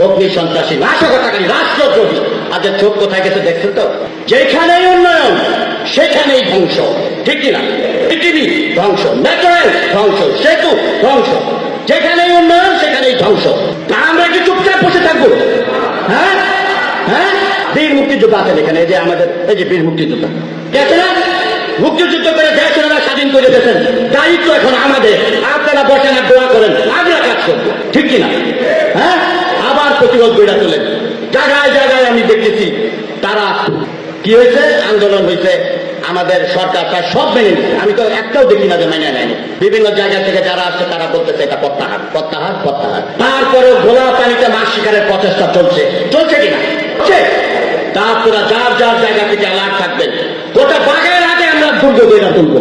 অগ্নি সন্ত্রাসী, নাশকতাকারী, রাষ্ট্রদ্রোহী। আজকে চোখ কোথায় গেছে দেখছেন তো? যেখানেই উন্নয়ন সেখানেই ধ্বংস, ঠিক কিনা? পৃথিবী ধ্বংস, ন্যাচারাল ধ্বংস, সেতু ধ্বংস, যেখানেই উন্নয়ন সেখানেই ধ্বংস। তা আমরা কি চুপচাপ বসে থাকবো? হ্যাঁ হ্যাঁ, বীর মুক্তিযোদ্ধা আছেন এখানে, এই যে আমাদের এই যে বীর মুক্তিযোদ্ধা গেছে না, মুক্তিযুদ্ধ করে দেশ ওনারা স্বাধীন করে দিয়েছেন। দায়িত্ব এখন আমাদের, আপনারা বসেন আর দোয়া করেন, আমরা কাজ করবো, ঠিক কিনা? হ্যাঁ, আবার প্রতিরোধ গড়ে তোলেন। জায়গায় জায়গায় আমি দেখতেছি তারা কি হয়েছে, আন্দোলন হয়েছে, আমাদের সরকার তার সব মেনে নিচ্ছে। আমি তো একটাও দেখি না যে মেনে নেয়নি। বিভিন্ন জায়গা থেকে যারা আসছে তারা বলতেছে এটা প্রত্যাহার প্রত্যাহার প্রত্যাহার। তারপরেও ঘোলা পানিতে মাছ শিকারের প্রচেষ্টা চলছে, চলছে কিনা? তা আপনারা যার যার জায়গা থেকে অ্যালার্ট থাকবেন। গোটা বাঘের আগে আমরা দুর্গ গড়ে তুলবো,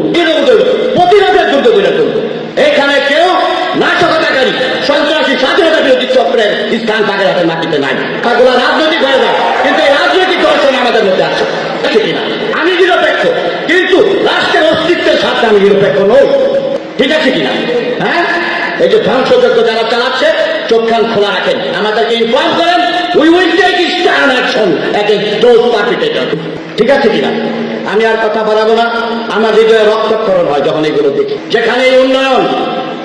প্রতিরোধের দুর্গ গড়ে তুলবো। এখানে কেউ নাশকতাকারী, সন্ত্রাসী, স্বাধীনতা বিরোধী চক্রের স্থান বাঘের হাতের মাটিতে নাই। তাগুলো রাজনৈতিক হয়ে যায়, কিন্তু এই রাজনৈতিক দর্শন আমাদের মধ্যে আছে কিনা? আমি নিরপেক্ষ, কিন্তু রাষ্ট্রের অস্তিত্বের সাথে আমি নিরপেক্ষ নই, ঠিক আছে কিনা? হ্যাঁ, এই যে ধ্বংসযজ্ঞ যারা চালাচ্ছে, চোখ কান খোলা রাখেন, আমাদেরকে ইনফর্ম করেন। We will take stern action against those perpetrator, ঠিক আছে কিনা? আমি আর কথা বাড়াবো না। আমার হৃদয়ে রক্তক্ষরণ হয় যখন এগুলো দেখি। যেখানে উন্নয়ন,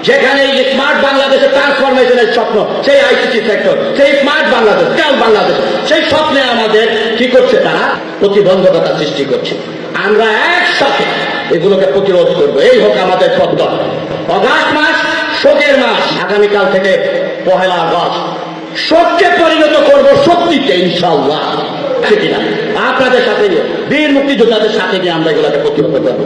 যেখানে স্মার্ট বাংলাদেশের ট্রান্সফরমেশনের স্বপ্ন, সেই আইসিটি সেক্টর, সেই স্মার্ট বাংলাদেশ, ডিজিটাল বাংলাদেশ, সেই স্বপ্নে আমাদের কি করছে, তারা প্রতিবন্ধকতা সৃষ্টি করছে। আমরা একসাথে এগুলোকে প্রতিরোধ করবো। এই হোক আমাদের পদ্ধত। অগাস্ট মাস শোকের মাস, আগামীকাল থেকে 1 আগস্ট শোককে পরিণত করবো শক্তিতে, ইনশাআল্লাহ, ঠিক কিনা? আপনাদের সাথে, বীর মুক্তিযোদ্ধাদের সাথে নিয়ে আমরা এগুলোকে প্রতিরোধ করবো।